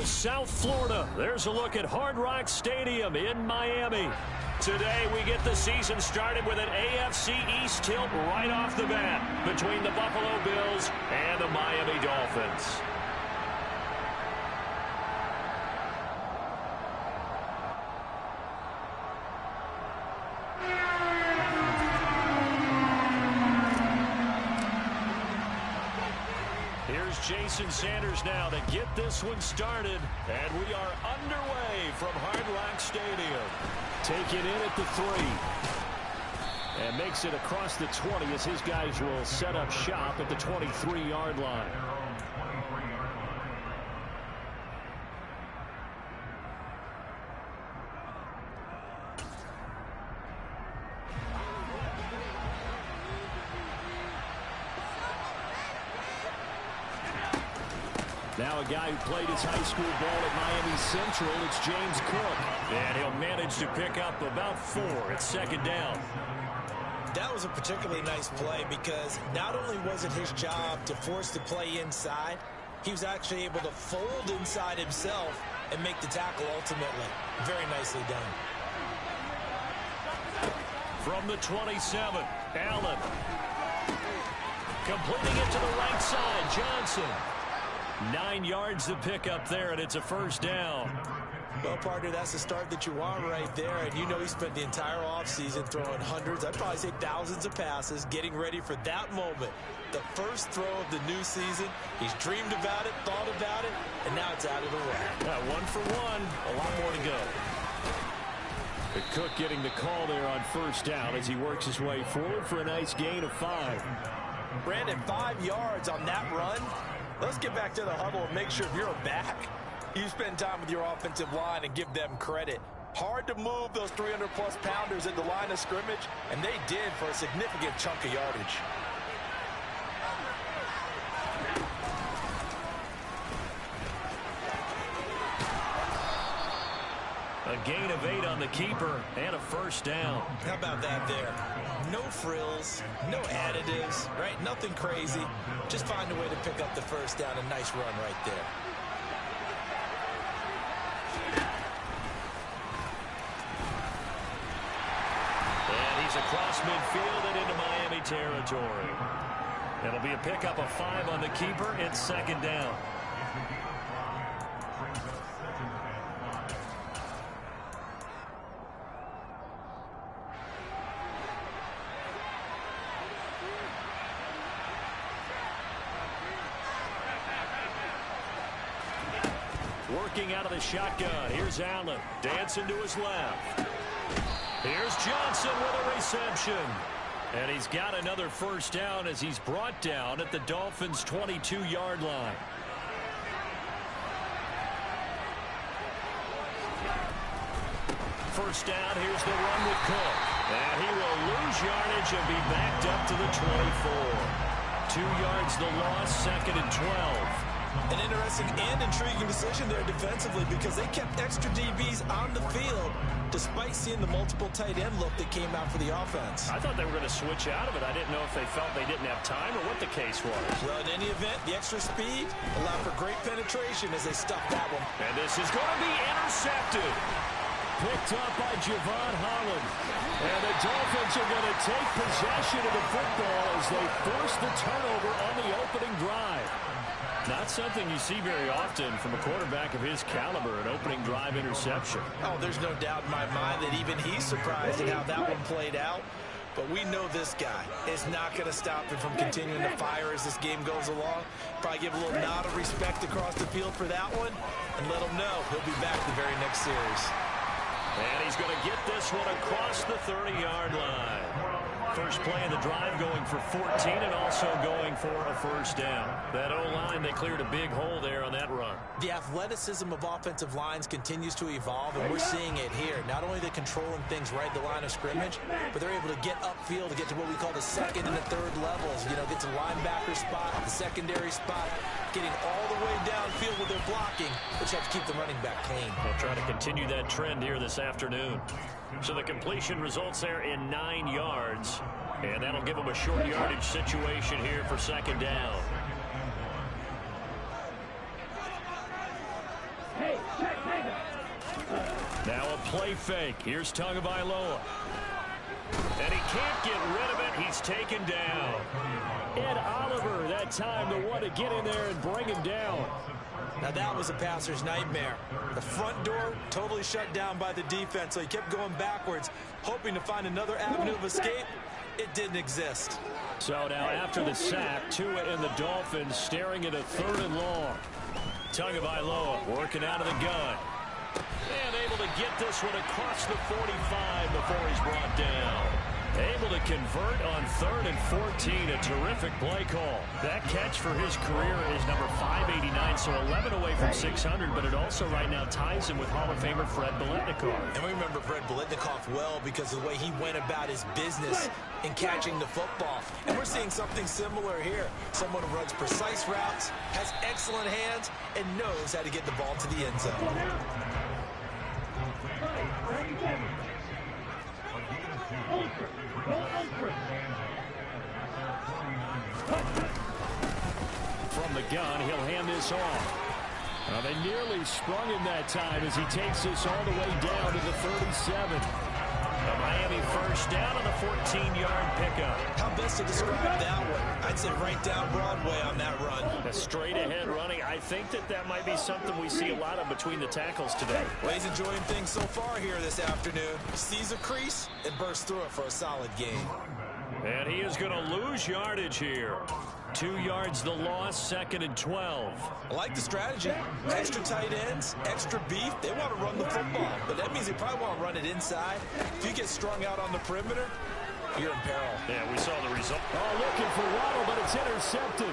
South Florida. There's a look at Hard Rock Stadium in Miami. Today we get the season started with an AFC East tilt right off the bat between the Buffalo Bills and the Miami Dolphins. Jason Sanders now to get this one started, and we are underway from Hard Rock Stadium. Take it in at the 3 and makes it across the 20 as his guys will set up shop at the 23-yard line. Now a guy who played his high school ball at Miami Central, it's James Cook. And he'll manage to pick up about 4 at second down. That was a particularly nice play because not only was it his job to force the play inside, he was actually able to fold inside himself and make the tackle ultimately. Very nicely done. From the 27, Allen. Completing it to the right side, Johnson. 9 yards to pick up there, and it's a first down. Well, partner, that's the start that you want right there. And you know he spent the entire offseason throwing hundreds, I'd probably say thousands of passes, getting ready for that moment. The first throw of the new season. He's dreamed about it, thought about it, and now it's out of the way. 1 for 1, a lot more to go. The Cook getting the call there on first down as he works his way forward for a nice gain of 5. Brandon, 5 yards on that run. Let's get back to the huddle and make sure if you're a back, you spend time with your offensive line and give them credit. Hard to move those 300-plus pounders at the line of scrimmage, and they did for a significant chunk of yardage. A gain of 8 on the keeper and a first down. How about that there? No frills, no additives, right? Nothing crazy. Just find a way to pick up the first down. A nice run right there. And he's across midfield and into Miami territory. It'll be a pickup of 5 on the keeper. It's second down. Working out of the shotgun. Here's Allen. Dancing to his left. Here's Johnson with a reception. And he's got another first down as he's brought down at the Dolphins' 22-yard line. First down. Here's the run with Cook. And he will lose yardage and be backed up to the 24. 2 yards the loss, second and 12. An interesting and intriguing decision there defensively because they kept extra DBs on the field despite seeing the multiple tight end look that came out for the offense. I thought they were going to switch out of it. I didn't know if they felt they didn't have time or what the case was. Well, in any event, the extra speed allowed for great penetration as they stuffed that one. And this is going to be intercepted. Picked up by Javon Holland. And the Dolphins are going to take possession of the football as they force the turnover on the opening drive. Not something you see very often from a quarterback of his caliber, an opening drive interception. Oh, there's no doubt in my mind that even he's surprised at how that one played out. But we know this guy is not going to stop him from continuing to fire as this game goes along. Probably give a little nod of respect across the field for that one and let him know he'll be back the very next series. And he's going to get this one across the 30-yard line. First play of the drive going for 14 and also going for a first down. That O-line, they cleared a big hole there on that run. The athleticism of offensive lines continues to evolve, and we're seeing it here. Not only are they controlling things right at the line of scrimmage, but they're able to get upfield to get to what we call the second and the third levels. You know, get to the linebacker spot, the secondary spot, getting all the way downfield with their blocking, which have to keep the running back clean. They'll try to continue that trend here this afternoon. So the completion results there in 9 yards. And that'll give them a short yardage situation here for second down. play fake. Here's Tagovailoa. And he can't get rid of it. He's taken down. Ed Oliver, that time, the one to get in there and bring him down. Now that was a passer's nightmare. The front door totally shut down by the defense, so he kept going backwards, hoping to find another avenue of escape. It didn't exist. So now after the sack, Tua and the Dolphins staring at a 3rd and long. Tagovailoa working out of the gun. And able to get this one across the 45 before he's brought down. Able to convert on 3rd and 14. A terrific play call. That catch for his career is number 589, so 11 away from 600, but it also right now ties him with Hall of Famer Fred Biletnikoff. And we remember Fred Biletnikoff well because of the way he went about his business in catching the football. And we're seeing something similar here. Someone who runs precise routes, has excellent hands, and knows how to get the ball to the end zone. From the gun, he'll hand this off. Well, they nearly sprung him that time as he takes this all the way down to the 37. A Miami first down on the 14-yard pickup. How best to describe that one? I'd say right down Broadway on that run. A straight-ahead running. I think that might be something we see a lot of between the tackles today. Well, he's enjoying things so far here this afternoon. Sees a crease and bursts through it for a solid gain. And he is going to lose yardage here. 2 yards the loss, 2nd and 12. I like the strategy. Extra tight ends, extra beef. They want to run the football, but that means they probably want to run it inside. If you get strung out on the perimeter, you're in peril. Yeah, we saw the result. Oh, looking for Waddle, but it's intercepted.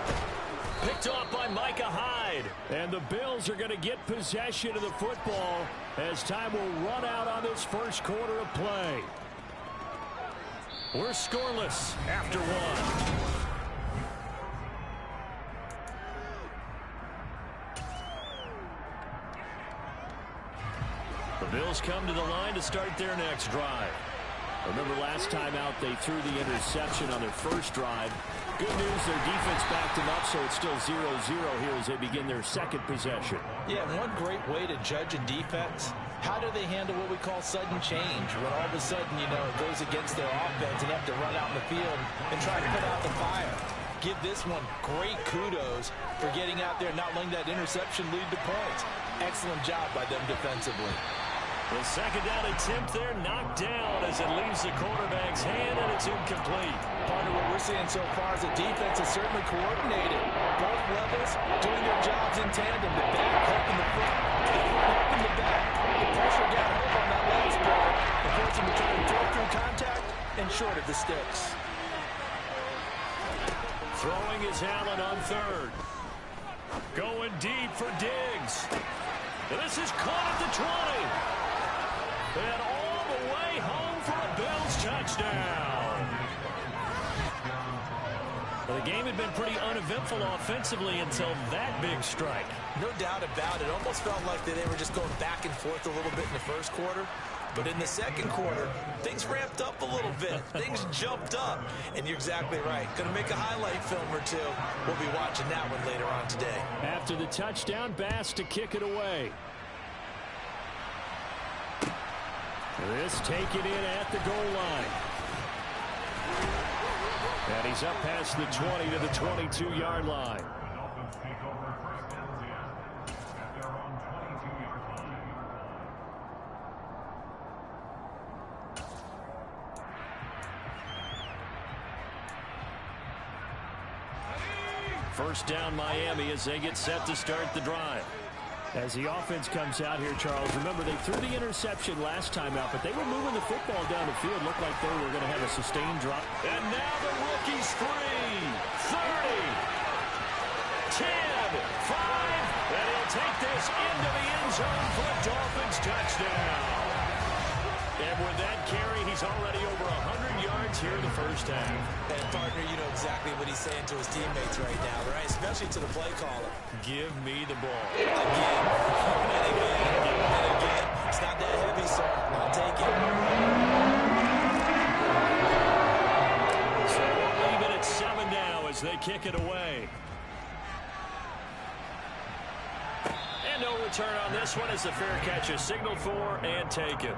Picked off by Micah Hyde. And the Bills are going to get possession of the football as time will run out on this first quarter of play. We're scoreless after one. The Bills come to the line to start their next drive. Remember last time out they threw the interception on their first drive. Good news, their defense backed them up, so it's still 0-0 here as they begin their second possession. Yeah, and one great way to judge a defense, how do they handle what we call sudden change? When all of a sudden, you know, it goes against their offense and they have to run out in the field and try to put out the fire. Give this one great kudos for getting out there and not letting that interception lead to points. Excellent job by them defensively. The second down attempt there knocked down as it leaves the quarterback's hand, and it's incomplete. Part of what we're seeing so far is the defense is certainly coordinated. Both levels doing their jobs in tandem. The back helping the front, helping the back. The pressure got home on that last play. The forcing to try to throw through contact and short of the sticks. Throwing is Allen on 3rd. Going deep for Diggs. This is caught at the 20. And all the way home for a Bills touchdown. Well, the game had been pretty uneventful offensively until that big strike. No doubt about it. It almost felt like they were just going back and forth a little bit in the first quarter. But in the second quarter, things ramped up a little bit. Things jumped up. And you're exactly right. Going to make a highlight film or two. We'll be watching that one later on today. After the touchdown, Bass to kick it away. This taken in at the goal line. And he's up past the 20 to the 22-yard line. First down Miami as they get set to start the drive. As the offense comes out here, Charles, remember they threw the interception last time out, but they were moving the football down the field. Looked like they were going to have a sustained drop. And now the rookie's free. 30, 10, 5, and he'll take this into the end zone for a Dolphins touchdown. And with that carry, he's already over 100 yards here in the first half. And, partner, you know exactly what he's saying to his teammates right now, right? Especially to the play caller. Give me the ball. Again, and again, and again. It's not that heavy, sir. I'll take it. So we'll leave it at 7 now as they kick it away. And no return on this one as the fair catch is signaled for and taken.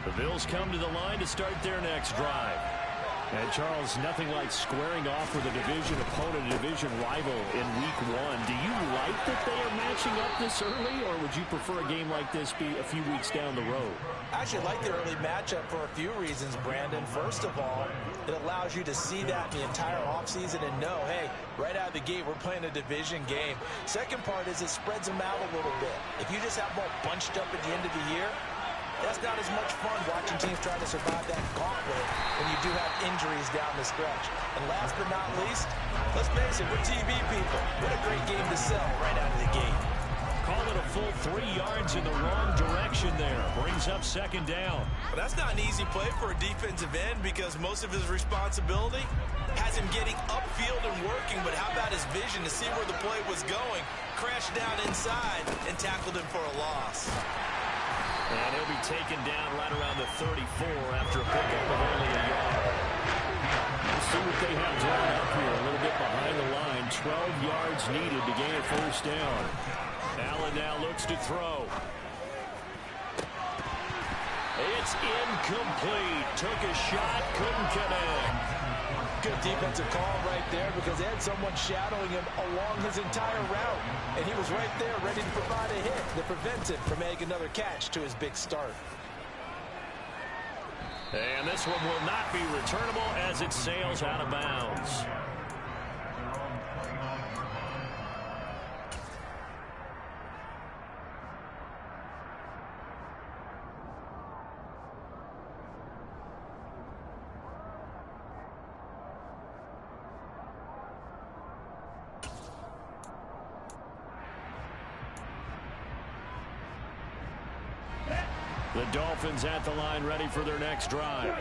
The Bills come to the line to start their next drive. And, Charles, nothing like squaring off with a division opponent, a division rival in Week 1. Do you like that they are matching up this early, or would you prefer a game like this be a few weeks down the road? I actually like the early matchup for a few reasons, Brandon. First of all, it allows you to see that in the entire offseason and know, hey, right out of the gate, we're playing a division game. Second part is it spreads them out a little bit. If you just have them all bunched up at the end of the year, that's not as much fun watching teams try to survive that gauntlet when you do have injuries down the stretch. And last but not least, let's face it, we're TV people. What a great game to sell right out of the gate. Call it a full 3 yards in the wrong direction there. Brings up second down. Well, that's not an easy play for a defensive end because most of his responsibility has him getting upfield and working, but how about his vision to see where the play was going, crashed down inside, and tackled him for a loss. And he'll be taken down right around the 34 after a pickup of only a yard. We'll see what they have drawn up here. A little bit behind the line. 12 yards needed to gain a first down. Allen now looks to throw. It's incomplete. Took a shot, couldn't connect. Good defensive call right there because they had someone shadowing him along his entire route. And he was right there ready to provide a hit that prevents him from making another catch to his big start. And this one will not be returnable as it sails out of bounds. The Dolphins at the line ready for their next drive.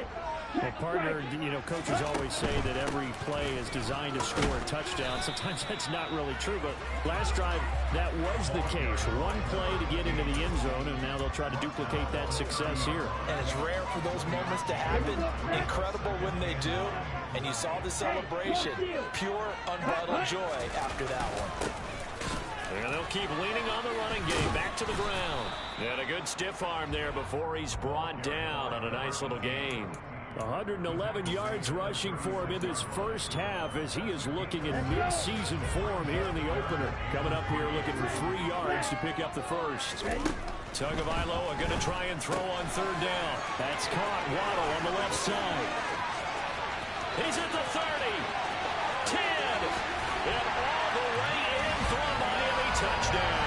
Well, partner, you know, coaches always say that every play is designed to score a touchdown. Sometimes that's not really true, but last drive, that was the case. One play to get into the end zone, and now they'll try to duplicate that success here. And it's rare for those moments to happen. Incredible when they do. And you saw the celebration. Pure, unbridled joy after that one. And they'll keep leaning on the running game. Back to the ground. And a good stiff arm there before he's brought down on a nice little gain. 111 yards rushing for him in this first half as he is looking in mid-season form here in the opener. Coming up here looking for 3 yards to pick up the first. Tagovailoa going to try and throw on third down. That's caught. Waddle on the left side. He's at the 30. 10. And all the way in for a Miami touchdown.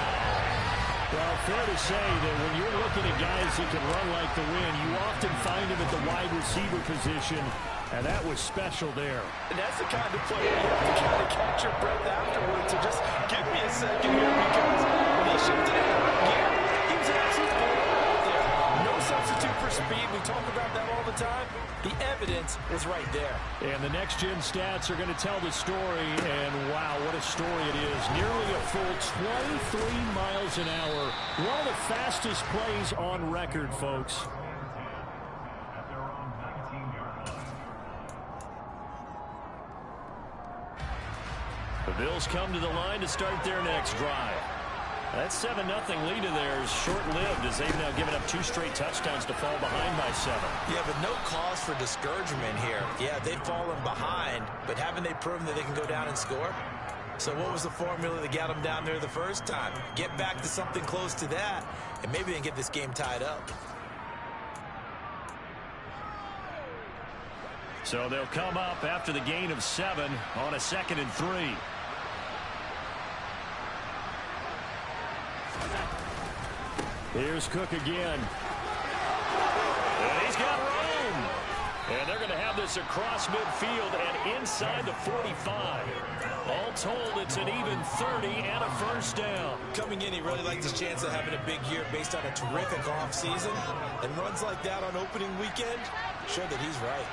Well, fair to say that when you're looking at guys who can run like the wind, you often find them at the wide receiver position, and that was special there. And that's the kind of play you have to kind of catch your breath afterwards. So just give me a second here because when he shifted into gear, he was an absolute ball out there. No substitute for speed. We talk about that all the time. The evidence was right there. And the next-gen stats are going to tell the story, and wow, what a story it is. Nearly a full 23 miles an hour. One of the fastest plays on record, folks. The Bills come to the line to start their next drive. That 7-0 lead of theirs short-lived as they've now given up 2 straight touchdowns to fall behind by 7. Yeah, but no cause for discouragement here. Yeah, they've fallen behind, but haven't they proven that they can go down and score? So what was the formula that got them down there the first time? Get back to something close to that, and maybe they can get this game tied up. So they'll come up after the gain of 7 on a 2nd and 3. Here's Cook again. And he's got room. And they're going to have this across midfield and inside the 45. All told, it's an even 30 and a first down. Coming in, he really liked his chance of having a big year based on a terrific offseason. And runs like that on opening weekend show that he's right.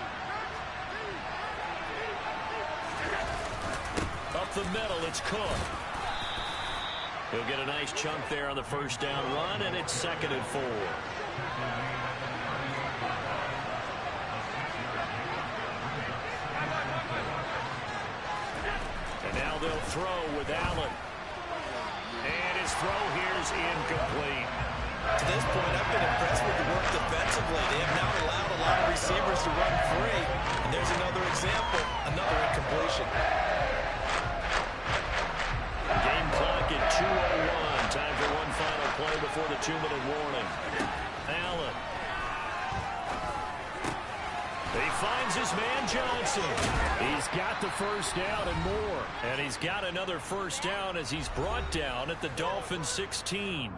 Up the middle, it's Cook. He'll get a nice chunk there on the first down run, and it's 2nd and 4. And now they'll throw with Allen. And his throw here is incomplete. To this point, I've been impressed with the work defensively. They have now allowed a lot of receivers to run free. And there's another example, another incompletion. Game clock at 2:01. Time for one final play before the 2-minute warning. Allen. He finds his man Johnson. He's got the first down and more. And he's got another first down as he's brought down at the Dolphins 16.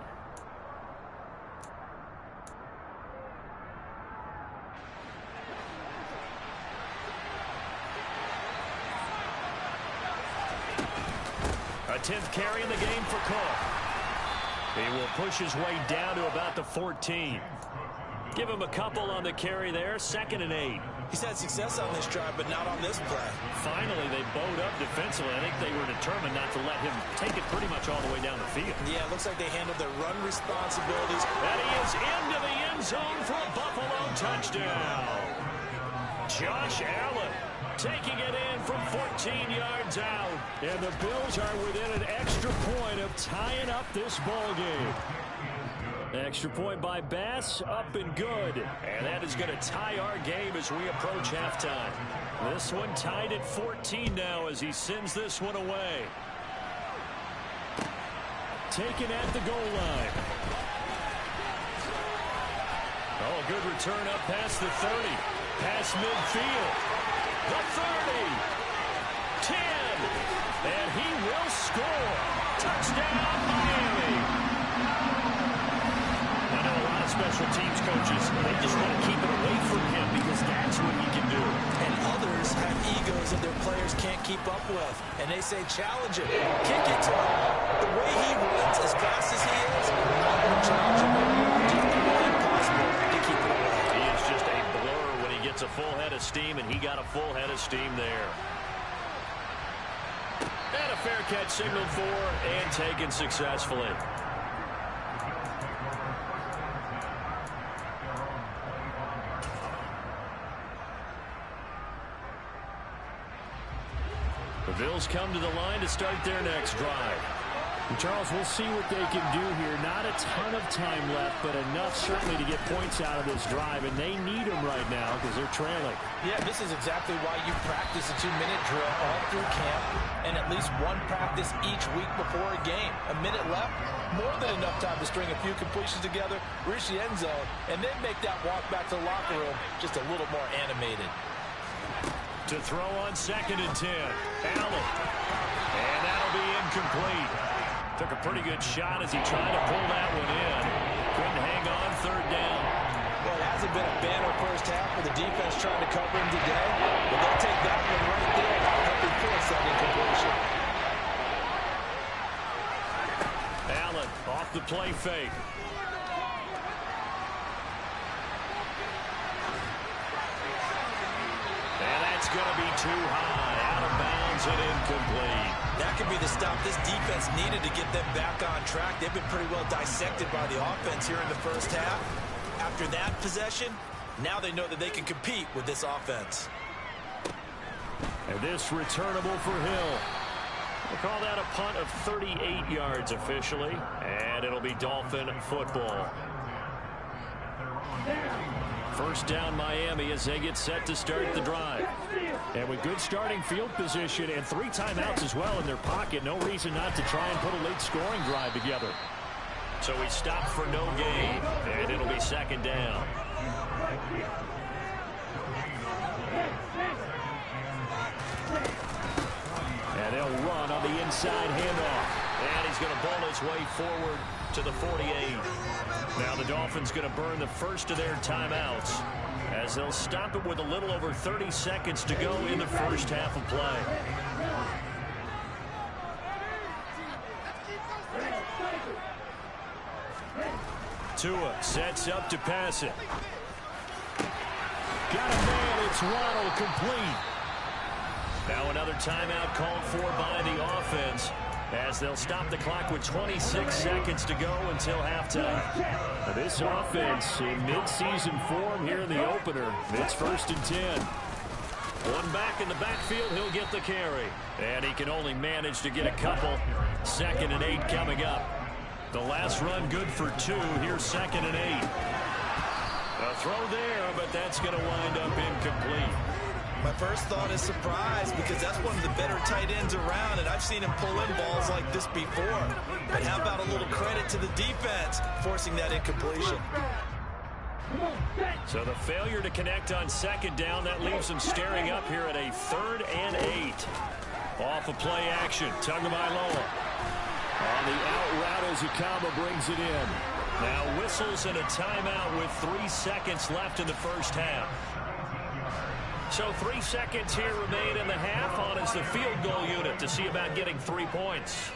A 10th carry in the game for Cook. He will push his way down to about the 14. Give him a couple on the carry there. 2nd and 8. He's had success on this drive, but not on this play. Finally, they bowed up defensively. I think they were determined not to let him take it pretty much all the way down the field. Yeah, it looks like they handled their run responsibilities. And he is into the end zone for a Buffalo touchdown. Josh Allen taking it in from 14 yards out. And the Bills are within an extra point of tying up this ball game. Extra point by Bass, up and good. And that is going to tie our game as we approach halftime. This one tied at 14 now as he sends this one away. Taken at the goal line. Oh, good return up past the 30. Past midfield. The 30. 10. And he will score. Touchdown, Miami. I know a lot of special teams coaches, they just want to keep it away from him because that's what he can do. And others have egos that their players can't keep up with. And they say, challenge him, kick it to him. The way he runs, as fast as he is, I'm going to challenge him. Just really impossible to keep it away. He is just a blur when he gets a full head of steam, and he got a full head of steam there. And a fair catch signaled for and taken successfully. The Bills come to the line to start their next drive. And Charles, we'll see what they can do here. Not a ton of time left, but enough certainly to get points out of this drive, and they need them right now because they're trailing. Yeah, this is exactly why you practice a 2-minute drill all through camp and at least one practice each week before a game. A minute left, more than enough time to string a few completions together, reach the end zone, and then make that walk back to the locker room just a little more animated. To throw on 2nd and 10. Allen. And that'll be incomplete. Took a pretty good shot as he tried to pull that one in. Couldn't hang on 3rd down. Well, it hasn't been a banner first half for the defense trying to cover him today. But they'll take that one right there and help him force that incompletion. Allen off the play fake. And that's going to be too high. Out of bounds and incomplete. That could be the stop this defense needed to get them back on track. They've been pretty well dissected by the offense here in the first half. After that possession, now they know that they can compete with this offense. And this returnable for Hill. We'll call that a punt of 38 yards officially. And it'll be Dolphin football. First down Miami as they get set to start the drive. And with good starting field position and 3 timeouts as well in their pocket, no reason not to try and put a late scoring drive together. So he stopped for no gain, and it'll be 2nd down. And they'll run on the inside handoff. And he's going to bowl his way forward to the 48. Now the Dolphins going to burn the first of their timeouts as they'll stop it with a little over 30 seconds to go in the first half of play. Tua sets up to pass it. Got a man, it's Waddle complete. Now another timeout called for by the offense. as they'll stop the clock with 26 seconds to go until halftime. Now this offense in mid-season form here in the opener. It's 1st and 10. One back in the backfield, he'll get the carry. And he can only manage to get a couple. 2nd and 8 coming up. The last run good for 2. Here's 2nd and 8. A throw there, but that's going to wind up incomplete. My first thought is surprise, because that's one of the better tight ends around, and I've seen him pull in balls like this before. But how about a little credit to the defense forcing that incompletion? So the failure to connect on 2nd down, that leaves them staring up here at a 3rd and 8. Off of play action, Tagovailoa. On the out route as Akama brings it in. Now whistles and a timeout with 3 seconds left in the first half. So 3 seconds here remain in the half. On is the field goal unit to see about getting 3 points.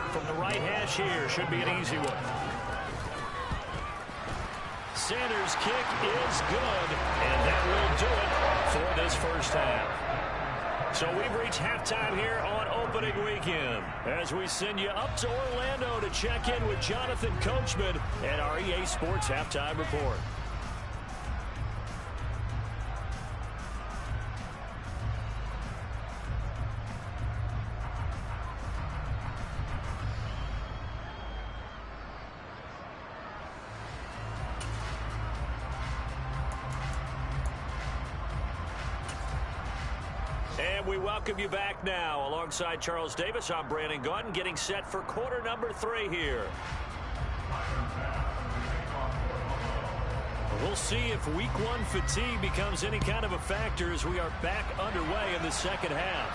From the right hash here, should be an easy one. Sanders' kick is good, and that will do it for this first half. So we've reached halftime here on opening weekend as we send you up to Orlando to check in with Jonathan Coachman and our EA Sports Halftime Report. And we welcome you back now. Alongside Charles Davis, I'm Brandon Gaudin, getting set for quarter number 3 here. We'll see if week 1 fatigue becomes any kind of a factor as we are back underway in the second half.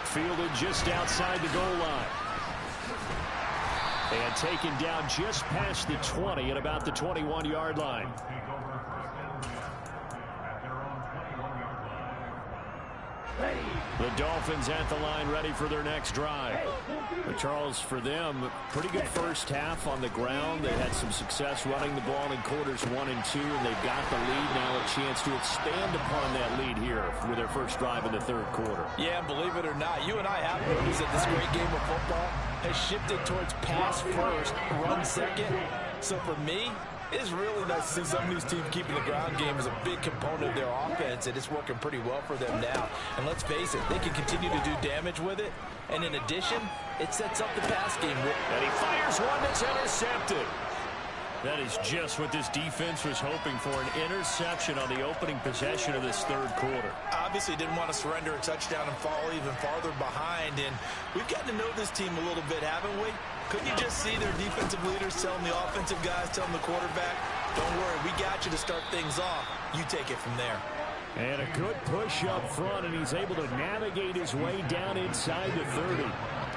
Fielded just outside the goal line. And taken down just past the 20 at about the 21-yard line. The Dolphins at the line ready for their next drive. But Charles, for them, pretty good first half on the ground. They had some success running the ball in quarters 1 and 2, and they've got the lead now, a chance to expand upon that lead here with their first drive in the 3rd quarter. Yeah, believe it or not, you and I have noticed that this great game of football has shifted towards pass first, run second. So for me, it's really nice to see some of these teams keeping the ground game as a big component of their offense, and it's working pretty well for them now. And let's face it, they can continue to do damage with it. And in addition, it sets up the pass game. And he fires one that's intercepted. That is just what this defense was hoping for, an interception on the opening possession of this 3rd quarter. Obviously didn't want to surrender a touchdown and fall even farther behind. And we've gotten to know this team a little bit, haven't we? Couldn't you just see their defensive leaders telling the offensive guys, telling the quarterback, don't worry, we got you to start things off. You take it from there. And a good push up front, and he's able to navigate his way down inside the 30.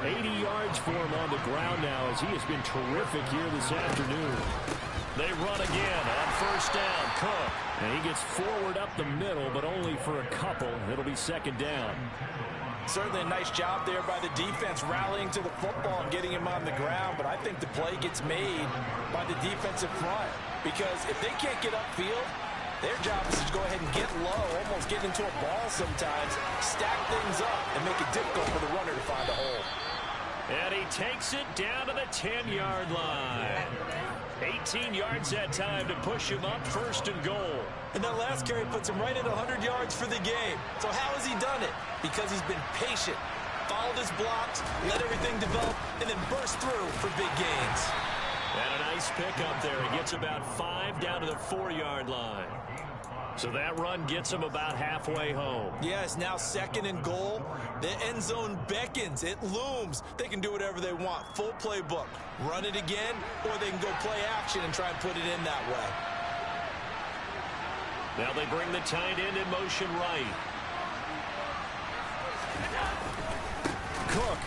80 yards for him on the ground now as he has been terrific here this afternoon. They run again on 1st down. Cook. And he gets forward up the middle, but only for a couple. It'll be 2nd down. Certainly a nice job there by the defense rallying to the football and getting him on the ground, but I think the play gets made by the defensive front because if they can't get upfield, their job is to go ahead and get low, almost get into a ball sometimes, stack things up, and make it difficult for the runner to find a hole. And he takes it down to the 10-yard line. 18 yards that time to push him up 1st and goal. And that last carry puts him right at 100 yards for the game. So how has he done it? Because he's been patient, followed his blocks, let everything develop, and then burst through for big gains. And a nice pickup there. He gets about 5 down to the 4-yard line. So that run gets him about halfway home. Yeah, it's now 2nd and goal. The end zone beckons. It looms. They can do whatever they want. Full playbook. Run it again, or they can go play action and try and put it in that way. Now they bring the tight end in motion right. Cook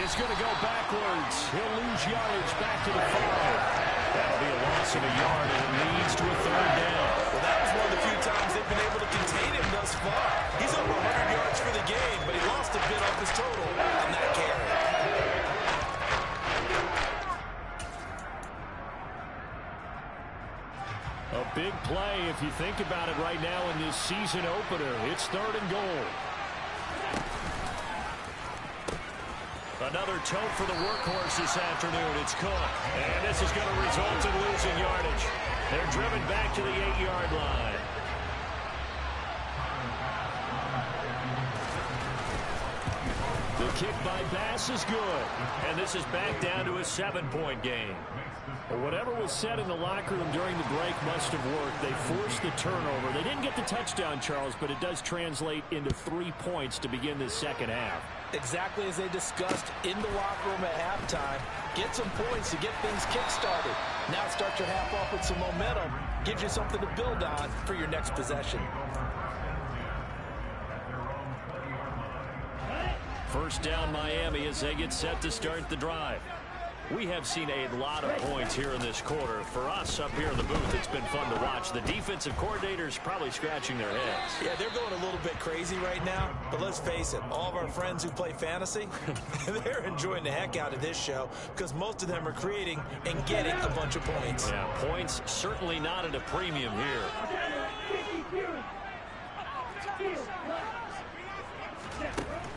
is going to go backwards. He'll lose yardage back to the 5. That'll be a loss of a yard, and it leads to a 3rd down. Well, that was one of the few times they've been able to contain him thus far. He's over 100 yards for the game, but he lost a bit off his total on that carry. A big play if you think about it right now in this season opener. It's 3rd and goal. Another tote for the workhorse this afternoon. It's Cook. And this is going to result in losing yardage. They're driven back to the 8-yard line. The kick by Bass is good. And this is back down to a 7-point game. Well, whatever was said in the locker room during the break must have worked. They forced the turnover. They didn't get the touchdown, Charles, but it does translate into 3 points to begin this second half. Exactly as they discussed in the locker room at halftime. Get some points to get things kick-started. Now start your half off with some momentum. Gives you something to build on for your next possession. First down Miami as they get set to start the drive. We have seen a lot of points here in this quarter. For us up here in the booth, it's been fun to watch. The defensive coordinators probably scratching their heads. Yeah, they're going a little bit crazy right now. But let's face it, all of our friends who play fantasy, they're enjoying the heck out of this show because most of them are creating and getting a bunch of points. Yeah, points certainly not at a premium here.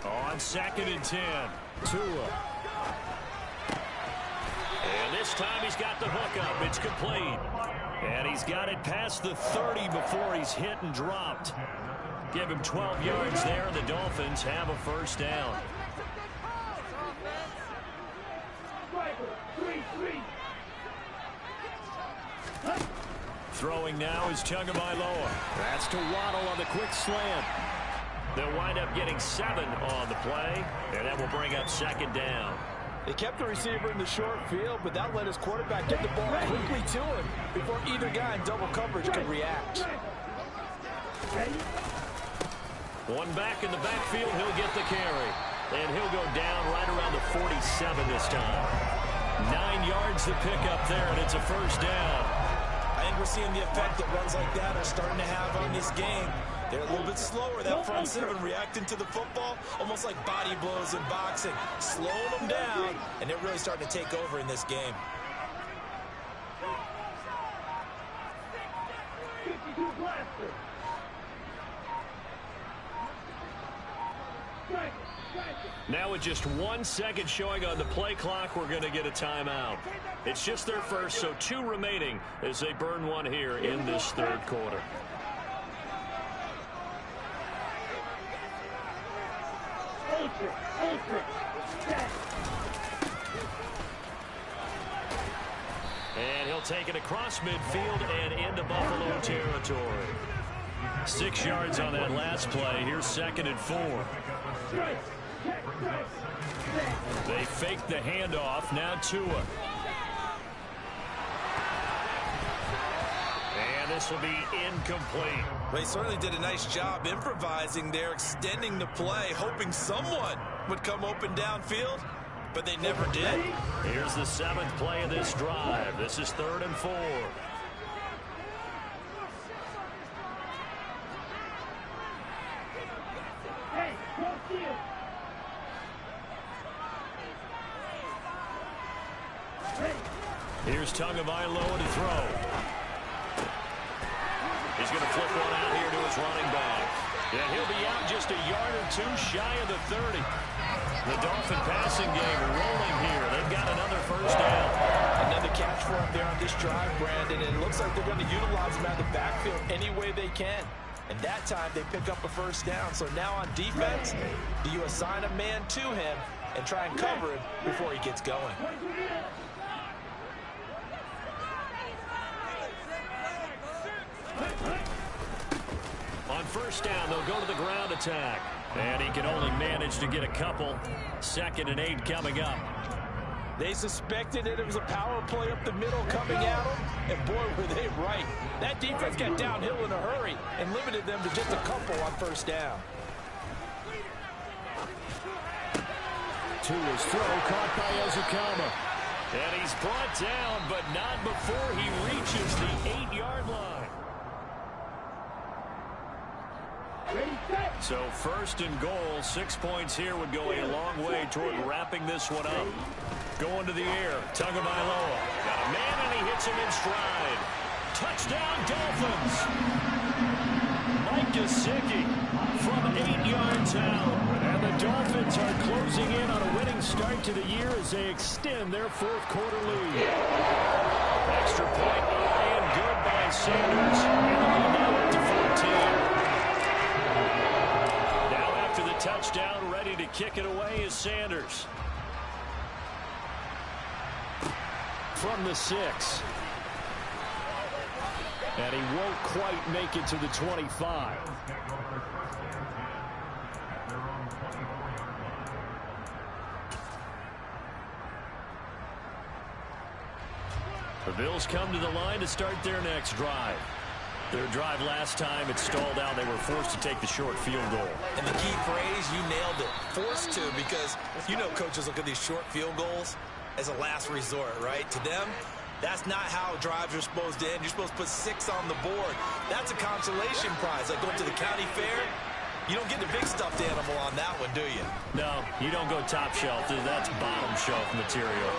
On 2nd and 10, Tua. And this time he's got the hook up. It's complete. And he's got it past the 30 before he's hit and dropped. Give him 12 yards there, and the Dolphins have a first down. Throwing now is Tagovailoa. That's to Waddle on the quick slant. They'll wind up getting 7 on the play, and that will bring up 2nd down. They kept the receiver in the short field, but that let his quarterback get the ball quickly to him before either guy in double coverage could react. One back in the backfield, he'll get the carry. And he'll go down right around the 47 this time. 9 yards to pick up there, and it's a first down. I think we're seeing the effect that runs like that are starting to have on this game. They're a little bit slower, that front 7, reacting to the football, almost like body blows in boxing, slowing them down, and they're really starting to take over in this game. Now with just 1 second showing on the play clock, we're going to get a timeout. It's just their first, so 2 remaining as they burn one here in this third quarter. And he'll take it across midfield and into Buffalo territory. 6 yards on that last play. Here's 2nd and 4. They fake the handoff. Now Tua. And this will be incomplete. They certainly did a nice job improvising there, extending the play, hoping someone would come open downfield, but they never did. Here's the 7th play of this drive. This is 3rd and 4. Here's Tagovailoa to throw. He's going to flip one out here to his running back. And he'll be out just a yard or 2 shy of the 30. The Dolphin passing game rolling here. They've got another first down. Another catch for him there on this drive, Brandon. And it looks like they're going to utilize him out of the backfield any way they can. And that time they pick up a first down. So now on defense, do you assign a man to him and try and cover him before he gets going? On first down, they'll go to the ground attack. And he can only manage to get a couple. 2nd and 8 coming up. They suspected it was a power play up the middle coming at them, and boy, were they right. That defense got downhill in a hurry and limited them to just a couple on first down. Tua's throw caught by Ezekama. And he's brought down, but not before he reaches the 8-yard line. So 1st and goal, 6 points here would go a long way toward wrapping this one up. Going to the air, Tagovailoa. Got a man and he hits him in stride. Touchdown Dolphins. Mike Gesicki from 8 yards out. And the Dolphins are closing in on a winning start to the year as they extend their fourth quarter lead. Extra point and good by Sanders. And the lead now up to 14. Now after the touchdown, ready to kick it away is Sanders. From the 6. And he won't quite make it to the 25. The Bills come to the line to start their next drive. Their drive last time, it stalled out. They were forced to take the short field goal. And the key phrase, you nailed it. Forced to, because you know coaches look at these short field goals as a last resort, right? To them, that's not how drives are supposed to end. You're supposed to put 6 on the board. That's a consolation prize. Like going to the county fair, you don't get the big stuffed animal on that one, do you? No, you don't go top shelf. That's bottom shelf material.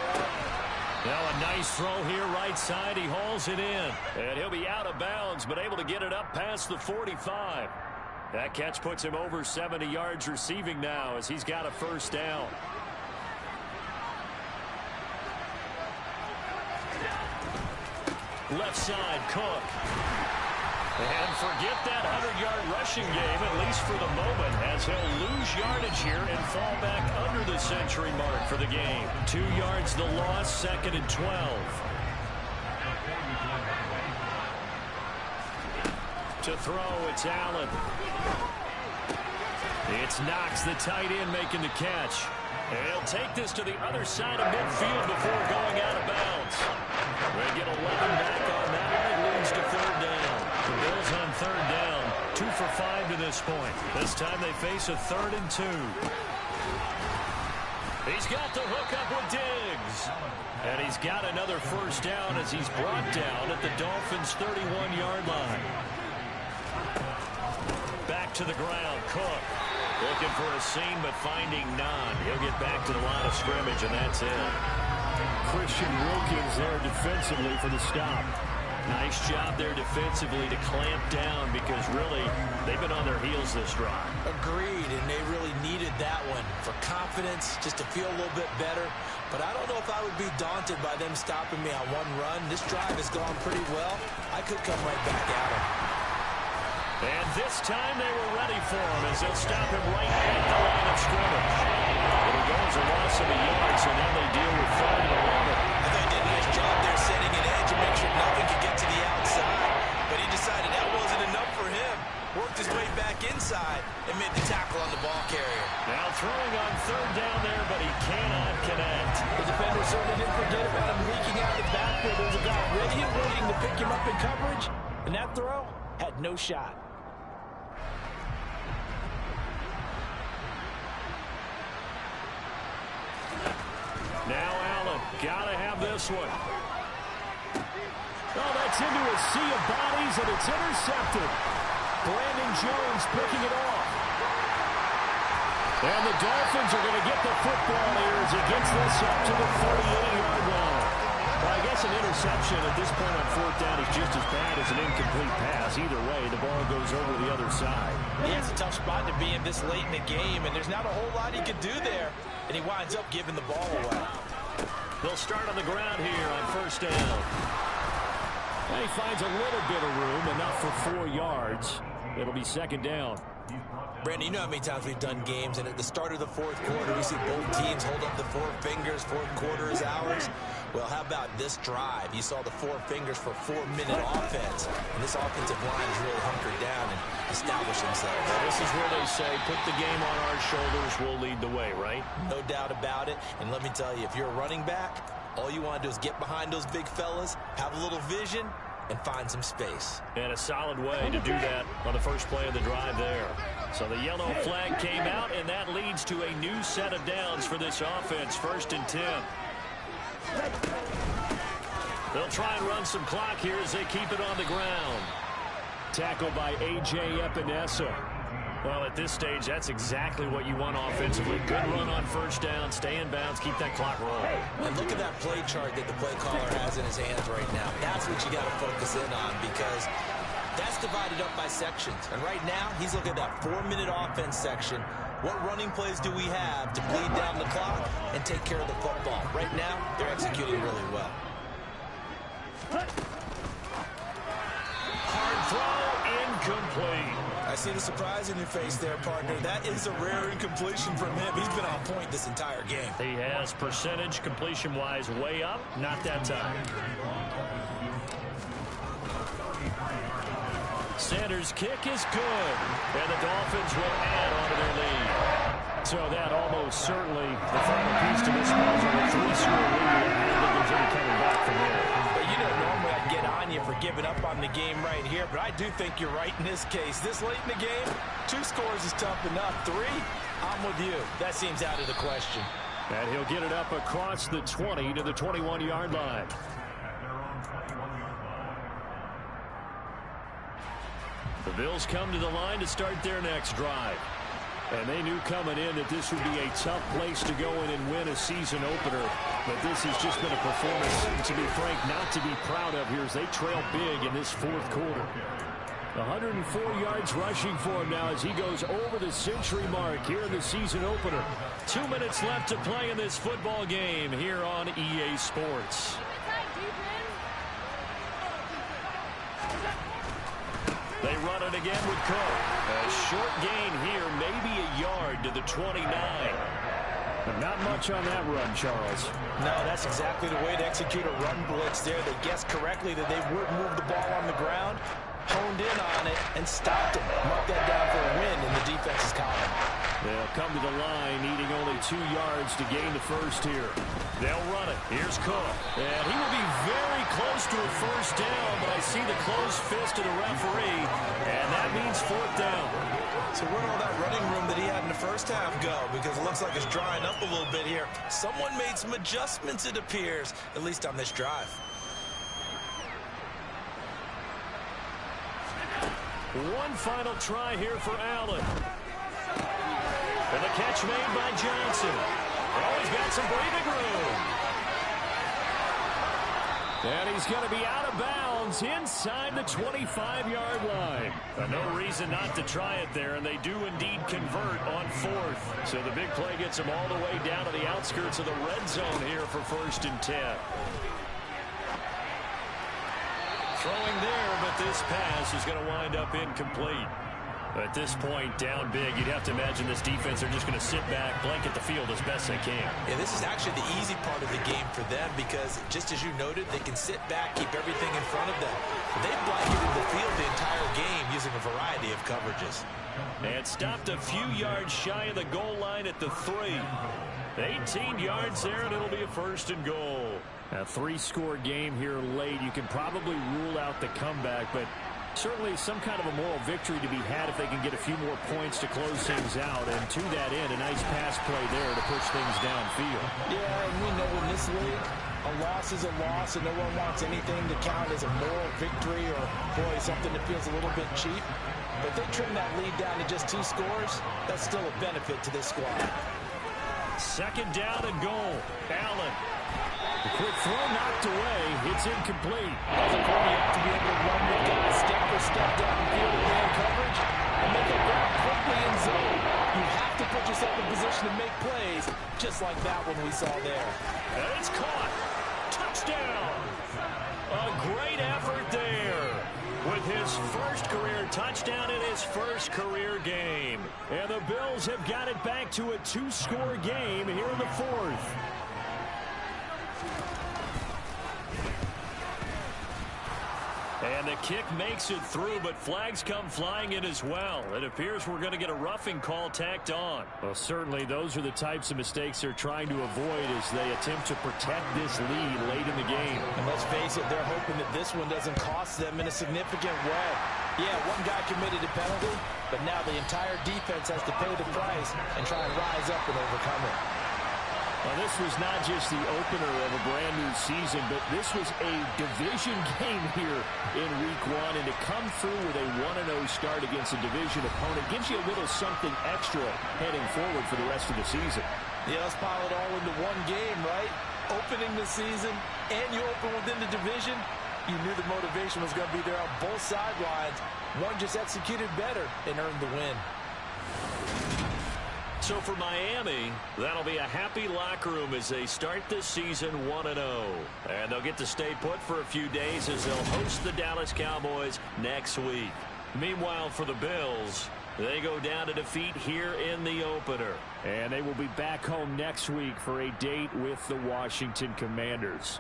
Now a nice throw here right side. He hauls it in. And he'll be out of bounds, but able to get it up past the 45. That catch puts him over 70 yards receiving now as he's got a first down. Left side, Cook. And forget that 100-yard rushing game, at least for the moment, as he'll lose yardage here and fall back under the century mark for the game. 2 yards the loss, 2nd and 12. To throw, it's Allen. It's Knox, the tight end, making the catch. And he'll take this to the other side of midfield before going out of bounds. They get 11 back on that one. It leads to 3rd down. The Bills on 3rd down. 2 for 5 to this point. This time they face a 3rd and 2. He's got the hook up with Diggs. And he's got another first down as he's brought down at the Dolphins' 31-yard line. Back to the ground, Cook. Looking for a seam, but finding none. He'll get back to the line of scrimmage, and that's it. Christian Wilkins there defensively for the stop. Nice job there defensively to clamp down because really they've been on their heels this drive. Agreed, and they really needed that one for confidence, just to feel a little bit better. But I don't know if I would be daunted by them stopping me on one run. This drive has gone pretty well. I could come right back at them. And this time they were ready for him as they'll stop him right at the line of scrimmage. But it goes a loss of a yard, so now they deal with 3rd and 11. I thought he did a nice job there setting an edge and make sure nothing could get to the outside. But he decided that wasn't enough for him. Worked his way back inside and made the tackle on the ball carrier. Now throwing on 3rd down there, but he cannot connect. The defender certainly didn't forget about him leaking out of the backfield. There's a guy ready and waiting to pick him up in coverage. And that throw had no shot. Now Allen, gotta have this one. Oh, that's into a sea of bodies, and it's intercepted. Brandon Jones picking it off. And the Dolphins are going to get the football here as he gets this up to the 48-yard line. Well, I guess an interception at this point on 4th down is just as bad as an incomplete pass. Either way, the ball goes over the other side. Yeah, it's a tough spot to be in this late in the game, and there's not a whole lot he could do there. And he winds up giving the ball away. They'll start on the ground here on 1st down. And he finds a little bit of room, enough for 4 yards. It'll be 2nd down. Brandon, you know how many times we've done games, and at the start of the 4th quarter, we see both teams hold up the 4 fingers, 4th quarter is ours. Well, how about this drive? You saw the 4 fingers for 4-minute offense, and this offensive line is really hunkered down and established themselves. Well, this is where they say, put the game on our shoulders, we'll lead the way, right? No doubt about it, and let me tell you, if you're a running back, all you want to do is get behind those big fellas, have a little vision, and find some space. And a solid way to do that on the first play of the drive there. So the yellow flag came out, and that leads to a new set of downs for this offense. 1st and 10. They'll try and run some clock here as they keep it on the ground. Tackled by A.J. Epinesa. Well, at this stage, that's exactly what you want offensively. Good run on 1st down, stay in bounds, keep that clock rolling. And look at that play chart that the play caller has in his hands right now. That's what you got to focus in on, because that's divided up by sections. And right now, he's looking at that 4-minute offense section. What running plays do we have to bleed down the clock and take care of the football? Right now, they're executing really well. Hard throw, incomplete. I see the surprise in your face there, partner. That is a rare incompletion from him. He's been on point this entire game. He has percentage completion-wise way up. Not that time. Sanders' kick is good. And the Dolphins will add on to their lead. So that almost certainly the final piece to this puzzle. A 3-score lead. I don't think there's any coming back from there. But you know, normally I'd get on you for giving up on the game right here, but I do think you're right in this case. This late in the game, 2 scores is tough enough. 3, I'm with you. That seems out of the question. And he'll get it up across the 20 to the 21-yard line. The Bills come to the line to start their next drive. And they knew coming in that this would be a tough place to go in and win a season opener. But this has just been a performance, to be frank, not to be proud of here as they trail big in this fourth quarter. 104 yards rushing for him now as he goes over the century mark here in the season opener. 2 minutes left to play in this football game here on EA Sports. They run it again with Cook. A short gain here, maybe a yard to the 29. But not much on that run, Charles. No, that's exactly the way to execute a run blitz there. They guessed correctly that they would move the ball on the ground, honed in on it, and stopped him. Mark that down for a win in the defense's column. They'll come to the line, needing only 2 yards to gain the first here. They'll run it. Here's Cook. And he will be very close to a first down, but I see the closed fist of the referee, and that means 4th down. So where'd all that running room that he had in the first half go? Because it looks like it's drying up a little bit here. Someone made some adjustments, it appears, at least on this drive. One final try here for Allen. And the catch made by Johnson. Oh, he's got some breathing room. And he's going to be out of bounds inside the 25-yard line. No reason not to try it there, and they do indeed convert on 4th. So the big play gets them all the way down to the outskirts of the red zone here for 1st and 10. Throwing there, but this pass is going to wind up incomplete. At this point, down big, you'd have to imagine this defense are just going to sit back, blanket the field as best they can. Yeah, this is actually the easy part of the game for them because, just as you noted, they can sit back, keep everything in front of them. They've blanketed the field the entire game using a variety of coverages. And stopped a few yards shy of the goal line at the 3. 18 yards there, and it'll be a 1st and goal. A 3-score game here late. You can probably rule out the comeback, but certainly some kind of a moral victory to be had if they can get a few more points to close things out. And to that end, a nice pass play there to push things downfield. Yeah, and we know in this league, a loss is a loss, and no one wants anything to count as a moral victory or, boy, something that feels a little bit cheap. But if they trim that lead down to just 2 scores, that's still a benefit to this squad. 2nd down and goal. Allen. The quick throw knocked away. It's incomplete. As a corner, you have to be able to run with guys step for step downfield in man coverage and make a grab quickly in zone. You have to put yourself in position to make plays, just like that one we saw there. And it's caught. Touchdown. A great effort there with his first career touchdown in his first career game. And the Bills have got it back to a 2-score game here in the 4th. And the kick makes it through, but flags come flying in as well. It appears we're going to get a roughing call tacked on. Well, certainly those are the types of mistakes they're trying to avoid as they attempt to protect this lead late in the game. And let's face it, they're hoping that this one doesn't cost them in a significant way. Yeah, one guy committed a penalty, but now the entire defense has to pay the price and try and rise up and overcome it. Well, this was not just the opener of a brand new season, but this was a division game here in week 1. And to come through with a 1-0 start against a division opponent gives you a little something extra heading forward for the rest of the season. Yeah, let's pile it all into one game, right? Opening the season, and you open within the division. You knew the motivation was going to be there on both sidelines. One just executed better and earned the win. So for Miami, that'll be a happy locker room as they start this season 1-0. And they'll get to stay put for a few days as they'll host the Dallas Cowboys next week. Meanwhile, for the Bills, they go down to defeat here in the opener. And they will be back home next week for a date with the Washington Commanders.